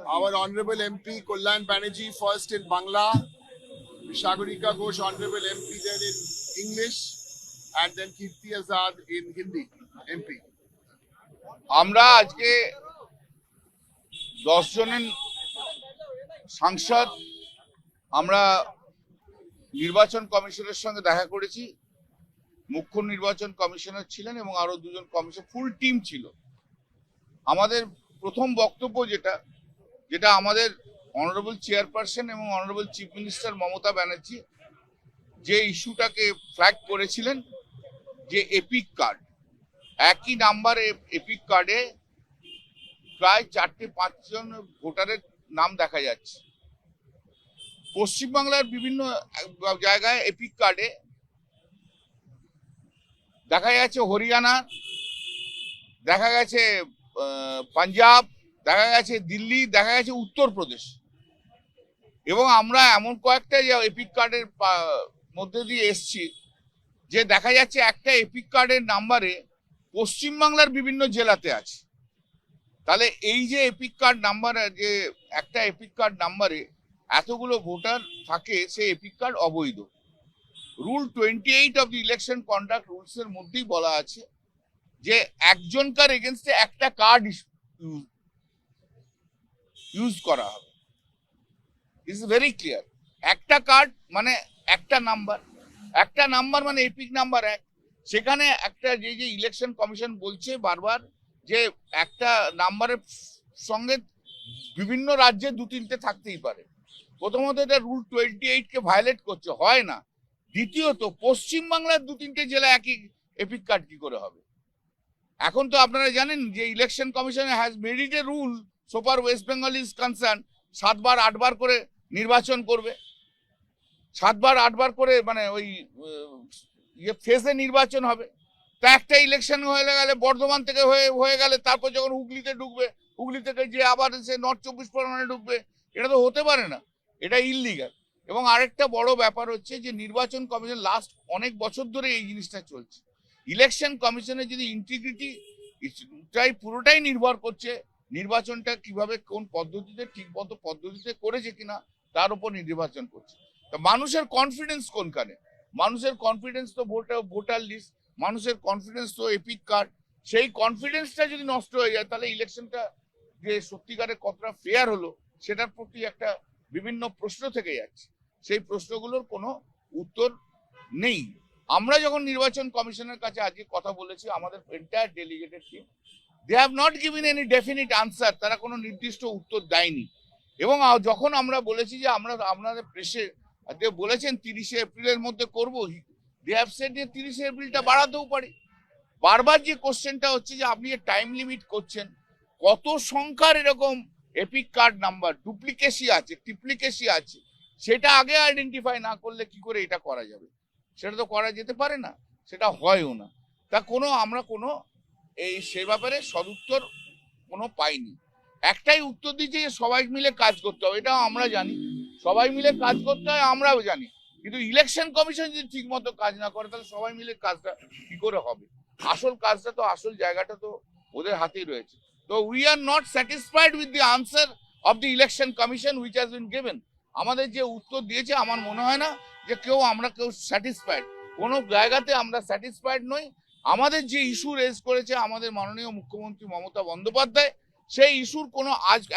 our Honorable MP Kullan Banerjee first in Bangla, Sagarika Ghosh Honorable MP then in English, and then Kirti Azad in Hindi MP. আমরা আজকে 10 জনের সাংসদ আমরা নির্বাচন কমিশনের সঙ্গে দেখা করেছি। মুখ্য নির্বাচন কমিশনার ছিলেন এবং আরো দুজন কমিশন, ফুল টিম ছিল। আমাদের প্রথম বক্তব্য যেটা আমাদের অনারেবল চেয়ারপারসন এবং honourable chief minister Mamata Banerjee যে ইস্যুটাকে ফ্ল্যাগ করেছিলেন, যে এপিক কার্ড, একই নাম্বার এপিক কার্ডে প্রায় 4-5 জন ভোটারের নাম দেখা যাচ্ছে। পশ্চিমবাংলার বিভিন্ন জায়গায় এপিক কার্ডে দেখা যাচ্ছে হরিয়ানা, দেখা গেছে পাঞ্জাব, দেখা গেছে দিল্লি, দেখা গেছে উত্তরপ্রদেশ। এবং আমরা এমন কয়েকটা এপিক কার্ডের মধ্যে দিয়ে এসছি যে দেখা যাচ্ছে একটা এপিক কার্ডের নাম্বারে পশ্চিমবাংলার বিভিন্ন জেলাতে আছে। তাহলে এই যে এপিক কার্ড নাম্বার, যে একটা এপিক কার্ড নাম্বারে এতগুলো ভোটার থাকে, সেই এপিক কার্ড অবৈধ। Rule 28 of the election conduct rules এর মধ্যেই বলা আছে যে একজনকার এগেনস্টে একটা কার্ড ইউজ করা হবে। It's very clear. একটা কার্ড মানে একটা নাম্বার মানে এপিক নাম্বার 1। সেখানে একটা যে ইলেকশন কমিশন বলছে বারবার যে একটা নাম্বারের সঙ্গে বিভিন্ন রাজ্যে 2-3টে থাকতেই পারে। প্রথমত এটা রুল 28 কে ভায়োলেট করছে, হয় না। দ্বিতীয়ত পশ্চিমবাংলার 2-3টে জেলা একই এপিক কার্ড কি করে হবে? এখন তো আপনারা জানেন যে election commission has made it a rule so far West Bengal is concern, 7বার 8বার করে নির্বাচন করবে, 7বার 8বার করে, মানে ওই ফেজে নির্বাচন হবে। তা একটা ইলেকশন হয়ে গেলে বর্ধমান থেকে হয়ে গেলে তারপর যখন হুগলিতে ঢুকবে, হুগলি থেকে যে আবার সে নর্থ 24 পরগনায় ঢুকবে, এটা তো হতে পারে না, এটা ইললিগাল। এবং আরেকটা বড় ব্যাপার হচ্ছে যে নির্বাচন কমিশন লাস্ট অনেক বছর ধরে এই জিনিসটা চলছে। ইলেকশন কমিশনের যদি ইন্টিগ্রিটি পুরোটাই নির্ভর করছে নির্বাচনটা কিভাবে, কোন পদ্ধতিতে, ঠিকমতো পদ্ধতিতে করেছে কিনা তার উপর নির্বাচন করছে। তা মানুষের কনফিডেন্স কোনখানে? মানুষের কনফিডেন্স তো ভোটার লিস্ট, মানুষের কনফিডেন্স তো এপিক কার্ড। সেই কনফিডেন্সটা যদি নষ্ট হয়ে যায় তাহলে ইলেকশনটা যে সত্যিকারের কতটা ফেয়ার হলো সেটার প্রতি একটা বিভিন্ন প্রশ্ন থেকে যাচ্ছে। সেই প্রশ্নগুলোর কোনো উত্তর নেই। আমরা যখন নির্বাচন কমিশনের কাছে আজকে কথা বলেছি, আমাদের entire delegated team, they have not given any definite answer, তারা কোনো নির্দিষ্ট উত্তর দেয়নি। এবং যখন আমরা বলেছি যে আমরা আপনাদের প্রেসে বলেছেন 30শে এপ্রিলের মধ্যে করবো, দে হ্যাভ সেড যে 30শে এপ্রিলটা বাড়াতেও পারি। বারবার যে কোশ্চেনটা হচ্ছে যে আপনি যে টাইম লিমিট করছেন, কত সংখ্যার এরকম এপিক কার্ড নাম্বার ডুপ্লিকেসি আছে, ট্রিপ্লিকেসি আছে, সেটা আগে আইডেন্টিফাই না করলে কি করে এটা করা যাবে? সেটা তো করা যেতে পারে না, সেটা হয়ও না। তা আমরা কোনো সে ব্যাপারে সদুত্তর কোনো পাইনি। একটাই উত্তর দিচ্ছে যে সবাই মিলে কাজ করতে হবে, এটাও আমরা জানি, সবাই মিলে কাজ করতে হয়, আমরাও জানি। কিন্তু ইলেকশন কমিশন যদি ঠিক মতো কাজ না করে তাহলে সবাই মিলে কাজটা কি করে হবে? আসল কাজটা তো, আসল জায়গাটা তো ওদের হাতেই রয়েছে। তো we are not satisfied with the answer of the election commission which has been given. আমাদের যে উত্তর দিয়েছে আমার মনে হয় না যে আমরা কেউ স্যাটিসফাইড, কোনো জায়গাতে আমরা স্যাটিসফাইড নই। আমাদের যে ইস্যু রেজ করেছে আমাদের মাননীয় মুখ্যমন্ত্রী মমতা বন্দ্যোপাধ্যায়, সেই ইস্যুর কোনো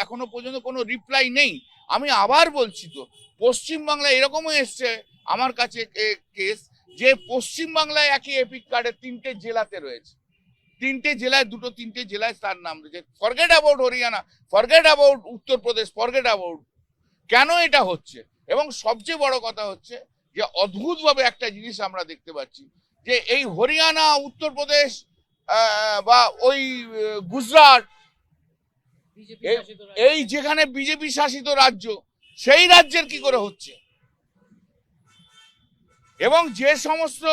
এখনো পর্যন্ত কোনো রিপ্লাই নেই। আমি আবার বলছি, তো পশ্চিমবাংলায় এরকমও এসছে আমার কাছে কেস যে পশ্চিমবাংলায় একই এপিক কার্ডের 3টে জেলাতে রয়েছে, 3টে জেলায় 2-3টে জেলায় তার নাম রয়েছে। Forget about Haryana, forget about Uttar Pradesh, forget about. কেন এটা হচ্ছে? এবং সবচেয়ে বড় কথা হচ্ছে যে অদ্ভুতভাবে একটা জিনিস আমরা দেখতে পাচ্ছি যে এই হরিয়ানা, উত্তরপ্রদেশ বা ওই গুজরাট, এই যেখানে বিজেপি শাসিত রাজ্য, সেই রাজ্যের কি করে হচ্ছে? এবং যে সমস্ত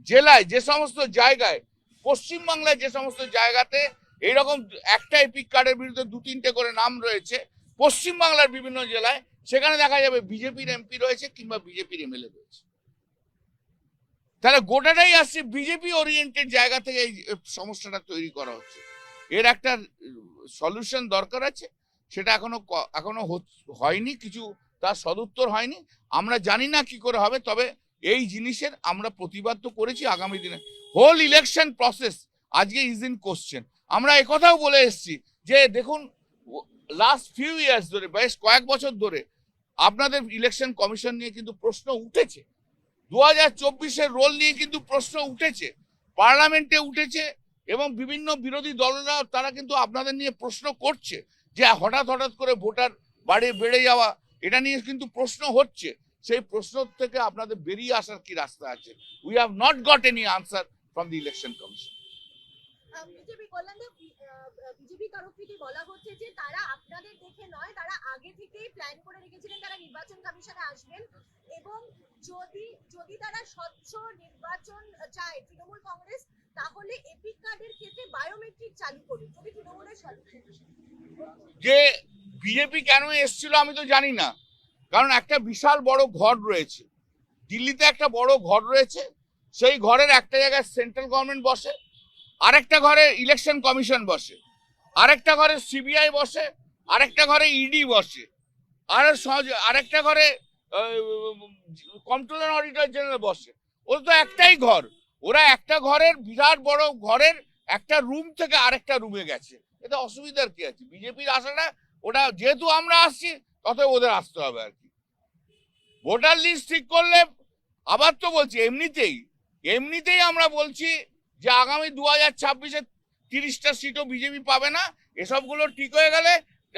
জেলায়, যে সমস্ত জায়গায়, পশ্চিমবাংলায় যে সমস্ত জায়গাতে এইরকম একটা এপিক কার্ডের বিরুদ্ধে 2-3টে করে নাম রয়েছে পশ্চিমবাংলার বিভিন্ন জেলায়, সেখানে দেখা যাবে বিজেপির এমপি রয়েছে কিংবা বিজেপির এমএলএ রয়েছে। তাহলে গোটাটাই আসছে বিজেপি ওরিয়েন্টেড জায়গা থেকে এই সমস্যাটা তৈরি করা হচ্ছে। এর একটা সলিউশন দরকার আছে। সেটা এখনো হয়নি, কিছু তার সদুত্তর হয়নি। আমরা জানি না কি করে হবে, তবে এই জিনিসের আমরা প্রতিবাদ তো করেছি। আগামী দিনে হোল ইলেকশন প্রসেস আজকে ইজ ইন কোশ্চেন। আমরা একথাও বলে এসেছি যে দেখুন, লাস্ট ফিউ ইয়ার্স ধরে, বেশ কয়েক বছর ধরে আপনাদের ইলেকশন কমিশন নিয়ে কিন্তু প্রশ্ন উঠেছে, 2024-এর রোল নিয়ে কিন্তু প্রশ্ন উঠেছে, পার্লামেন্টে উঠেছে, এবং বিভিন্ন বিরোধী দলরা তারা কিন্তু আপনাদের নিয়ে প্রশ্ন করছে যে হঠাৎ হঠাৎ করে ভোটার বেড়ে যাওয়া, এটা নিয়ে কিন্তু প্রশ্ন হচ্ছে। সেই প্রশ্ন থেকে আপনাদের বেরিয়ে আসার কি রাস্তা আছে? We have not goat any answer from the election commission. BJP কল্যাণে বিজেপি তরফ থেকে বলা হচ্ছে যে তারা আপনাদের দেখে নয়, তারা আগে থেকেই প্ল্যান করে রেখেছিলেন তারা নির্বাচন কমিশনে আসবেন, এবং যদি তারা স্বচ্ছ নির্বাচন চায় তৃণমূল কংগ্রেস, তাহলে এপিক কার্ডের ক্ষেত্রে বায়োমেট্রিক চালু করুন। যদি তৃণমূলের যে বিজেপি কেন এসেছিল আমি তো জানি না, কারণ একটা বিশাল বড় ঘর রয়েছে দিল্লিতে, একটা বড় ঘর রয়েছে, সেই ঘরের একটা জায়গায় সেন্ট্রাল গভর্নমেন্ট বসে, আরেকটা ঘরে ইলেকশন কমিশন বসে, আরেকটা ঘরে সিবিআই বসে, আরেকটা ঘরে ইডি বসে, আরেকটা ঘরে কন্ট্রোলার অডিটর জেনারেল বসে। ওরা তো একটাই ঘর, ওরা একটা ঘরের বিরাট বড় ঘরের একটা রুম থেকে আরেকটা রুমে গেছে, এটা অসুবিধার কি আছে? বিজেপির আসাটা ওটা যেহেতু আমরা আসছি তত ওদের আসতে হবে আর কি। ভোটার লিস্ট ঠিক করলে, আবার তো বলছি এমনিতেই আমরা বলছি যে আগামী 2026-এ 30টা সিটও বিজেপি পাবে না। এসবগুলো ঠিক হয়ে গেলে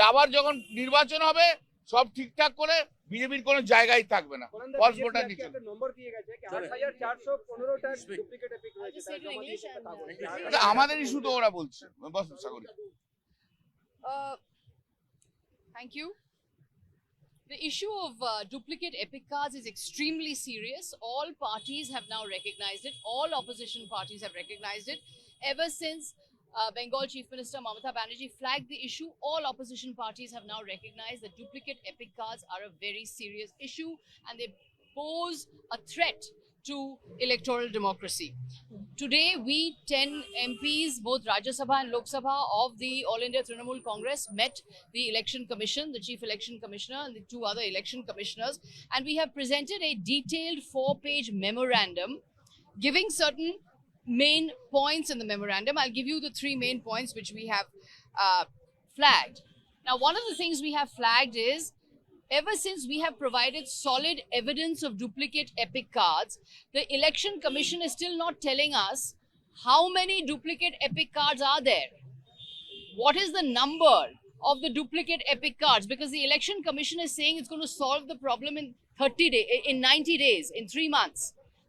আবার যখন নির্বাচন হবে সব ঠিকঠাক করে বিজেপির কোনো জায়গায় থাকবে না। ফলস ভোটার নিচে নম্বর দিয়ে গেছে 8415টা ডুপ্লিকেট এপিক রয়েছে, তারা জমা দিয়েছে। এটা আমাদের ইস্যু তো ওরা বলছে। বস Sagari. Thank you. The issue of duplicate epic cards is extremely serious. All parties have now recognized it. All opposition parties have recognized it. Ever since Bengal Chief Minister Mamata Banerjee flagged the issue, all opposition parties have now recognized that duplicate epic cards are a very serious issue and they pose a threat to electoral democracy. Today, we 10 MPs, both Rajya Sabha and Lok Sabha of the All India Trinamool Congress, met the Election Commission, the Chief Election Commissioner and the 2 other election commissioners, and we have presented a detailed 4-page memorandum giving certain main points in the memorandum. I'll give you the 3 main points which we have flagged. Now, one of the things we have flagged is, ever since we have provided solid evidence of duplicate epic cards, the Election Commission is still not telling us how many duplicate epic cards are there. What is the number of the duplicate epic cards? Because the Election Commission is saying it's going to solve the problem in 90 days, in 3 months.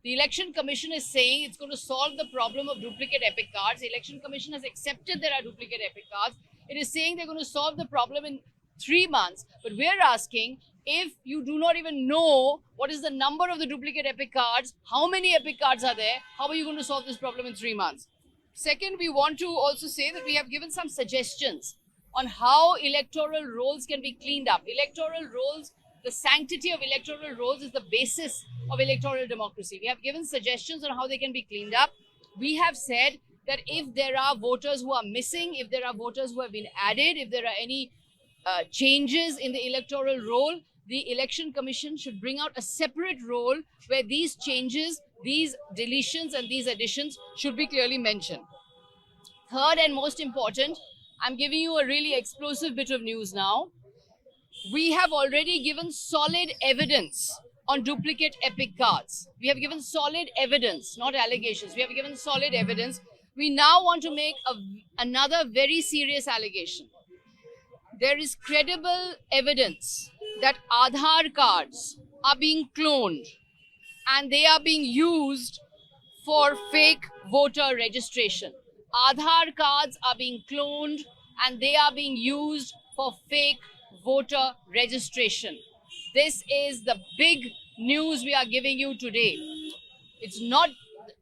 The Election Commission is saying it's going to solve the problem of duplicate epic cards. The Election Commission has accepted there are duplicate epic cards. It is saying they're going to solve the problem in 3 months. But we're asking, if you do not even know what is the number of the duplicate epic cards, how many epic cards are there, how are you going to solve this problem in 3 months? Second, we want to also say that we have given some suggestions on how electoral rolls can be cleaned up. Electoral rolls, the sanctity of electoral rolls is the basis of electoral democracy. We have given suggestions on how they can be cleaned up. We have said that if there are voters who are missing, if there are voters who have been added, if there are any changes in the electoral roll, the Election Commission should bring out a separate roll where these changes, these deletions and these additions should be clearly mentioned. Third and most important, I'm giving you a really explosive bit of news now. We have already given solid evidence on duplicate epic cards. We have given solid evidence, not allegations. We have given solid evidence. We now want to make another very serious allegation. There is credible evidence that Aadhaar cards are being cloned and they are being used for fake voter registration. Aadhaar cards are being cloned and they are being used for fake voter registration. This is the big news we are giving you today. It's not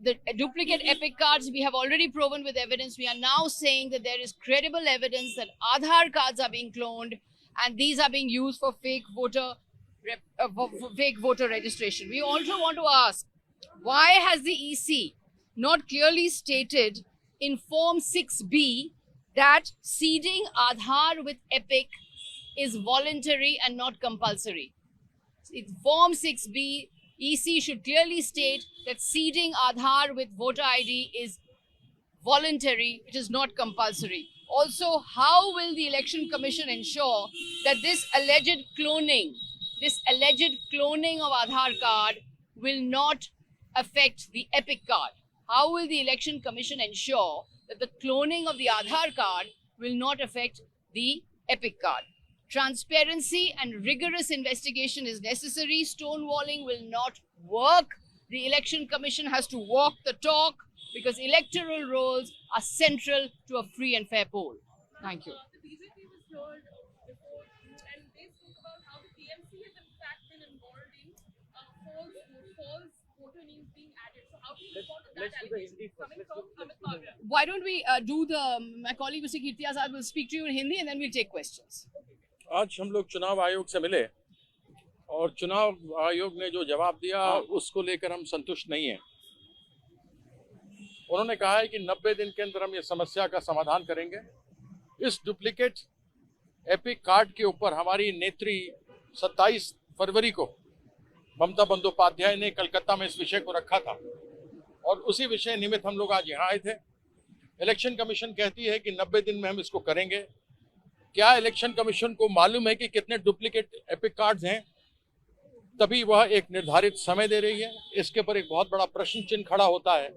the duplicate epic cards. We have already proven with evidence. We are now saying that there is credible evidence that Aadhaar cards are being cloned and these are being used for fake voter registration. We also want to ask, why has the EC not clearly stated in Form 6B that seeding Aadhaar with Epic is voluntary and not compulsory. It's Form 6B, EC should clearly state that seeding Aadhaar with voter ID is voluntary, it is not compulsory. Also, how will the Election Commission ensure that this alleged cloning of Aadhaar card will not affect the Epic card? How will the Election Commission ensure that the cloning of the Aadhaar card will not affect the Epic card? Transparency and rigorous investigation is necessary. Stonewalling will not work. The Election Commission has to walk the talk because electoral rolls are central to a free and fair poll. Thank you. The BJP was heard before, and they spoke about how the TMC has in fact been involved in false voter names being added. So how do you respond to that let's do the allegation Hindi first. coming from Amit Pavia? Why don't we my colleague Mr. Kirti Azad will speak to you in Hindi and then we'll take questions. आज हम लोग चुनाव आयोग से मिले और चुनाव आयोग ने जो जवाब दिया उसको लेकर हम संतुष्ट नहीं हैं। उन्होंने कहा है कि 90 दिन के अंदर हम ये समस्या का समाधान करेंगे। इस डुप्लीकेट एपिक कार्ड के ऊपर हमारी नेत्री 27 फरवरी को ममता बंदोपाध्याय ने कलकत्ता में इस विषय को रखा था और उसी विषय निमित्त हम लोग आज यहाँ आए थे। इलेक्शन कमीशन कहती है कि 90 दिन में हम इसको करेंगे। क्या इलेक्शन कमीशन को मालूम है कि कितने डुप्लीकेट एपिक कार्ड्स हैं? तभी वह एक निर्धारित समय दे रही है। इसके ऊपर एक बहुत बड़ा प्रश्न चिन्ह खड़ा होता है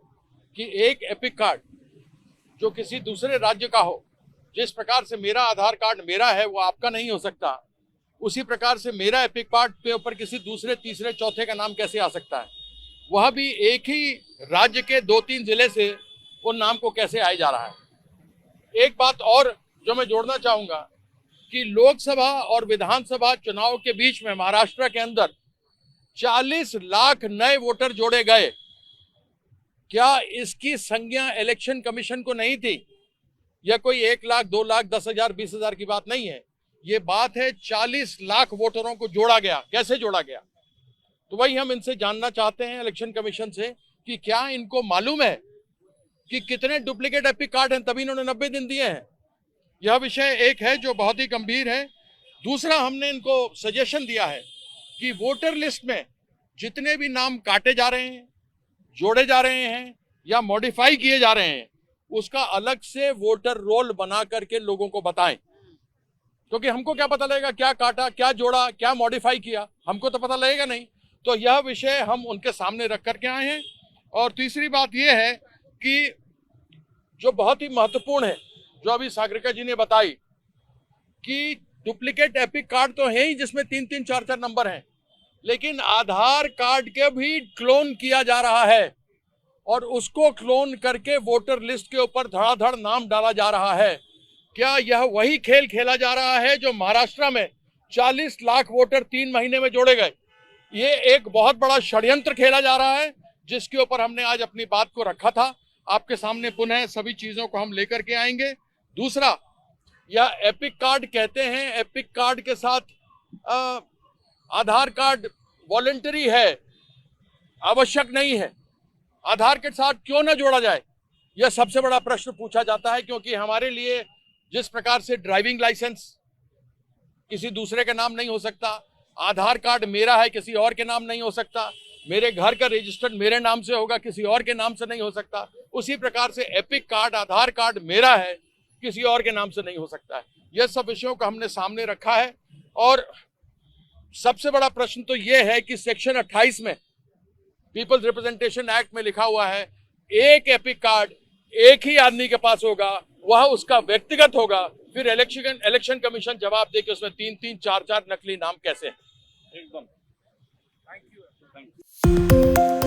कि एक एपिक कार्ड जो किसी दूसरे राज्य का हो, जिस प्रकार से मेरा आधार कार्ड मेरा है वो आपका नहीं हो सकता, उसी प्रकार से मेरा एपिक कार्ड के ऊपर किसी दूसरे तीसरे चौथे का नाम कैसे आ सकता है? वह भी एक ही राज्य के 2-3 जिले से उन नाम को कैसे आए जा रहा है। एक बात और जो मैं जोड़ना चाहूंगा कि लोकसभा और विधानसभा चुनाव के बीच में महाराष्ट्र के अंदर 40 लाख नए वोटर जोड़े गए। क्या इसकी संज्ञा इलेक्शन कमीशन को नहीं थी? यह कोई 1 लाख 2 लाख 10 हजार 20 हजार की बात नहीं है। ये बात है 40 लाख वोटरों को जोड़ा गया। कैसे जोड़ा गया? तो वही हम इनसे जानना चाहते हैं इलेक्शन कमीशन से कि क्या इनको मालूम है कि कितने डुप्लीकेट एपिक कार्ड हैं, तभी इन्होंने 90 दिन दिए हैं। यह विषय एक है जो बहुत ही गंभीर है। दूसरा, हमने इनको सजेशन दिया है कि वोटर लिस्ट में जितने भी नाम काटे जा रहे हैं, जोड़े जा रहे हैं या मॉडिफाई किए जा रहे हैं, उसका अलग से वोटर रोल बना करके लोगों को बताएं, क्योंकि हमको क्या पता लगेगा क्या काटा, क्या जोड़ा, क्या मॉडिफाई किया? हमको तो पता लगेगा नहीं। तो यह विषय हम उनके सामने रख करके आए हैं। और तीसरी बात यह है कि जो बहुत ही महत्वपूर्ण है, जो अभी सागरिका जी ने बताई कि डुप्लीकेट एपिक कार्ड तो है ही जिसमें 3-3 4-4 नंबर हैं, लेकिन आधार कार्ड के भी क्लोन किया जा रहा है और उसको क्लोन करके वोटर लिस्ट के ऊपर धड़ाधड़ नाम डाला जा रहा है। क्या यह वही खेल खेला जा रहा है जो महाराष्ट्र में 40 लाख वोटर 3 महीने में जोड़े गए? ये एक बहुत बड़ा षड्यंत्र खेला जा रहा है जिसके ऊपर हमने आज अपनी बात को रखा था। आपके सामने पुनः सभी चीजों को हम लेकर के आएंगे। दूसरा, यह एपिक कार्ड कहते हैं, एपिक कार्ड के साथ आधार कार्ड वॉलंटरी है, आवश्यक नहीं है। आधार के साथ क्यों ना जोड़ा जाए, यह सबसे बड़ा प्रश्न पूछा जाता है। क्योंकि हमारे लिए जिस प्रकार से ड्राइविंग लाइसेंस किसी दूसरे के नाम नहीं हो सकता, आधार कार्ड मेरा है किसी और के नाम नहीं हो सकता, मेरे घर का रजिस्टर्ड मेरे नाम से होगा किसी और के नाम से नहीं हो सकता, उसी प्रकार से एपिक कार्ड आधार कार्ड मेरा है किसी और के नाम से नहीं हो सकता है। यह सब विषयों को हमने सामने रखा है। और सबसे बड़ा प्रश्न तो यह है कि सेक्शन 28 में पीपल्स रिप्रेजेंटेशन एक्ट में लिखा हुआ है एक एपिक कार्ड एक ही आदमी के पास होगा, वह उसका व्यक्तिगत होगा। फिर इलेक्शन कमीशन जवाब दे कि उसमें 3-3 4-4 नकली नाम कैसे हैं। एकदम। Thank you.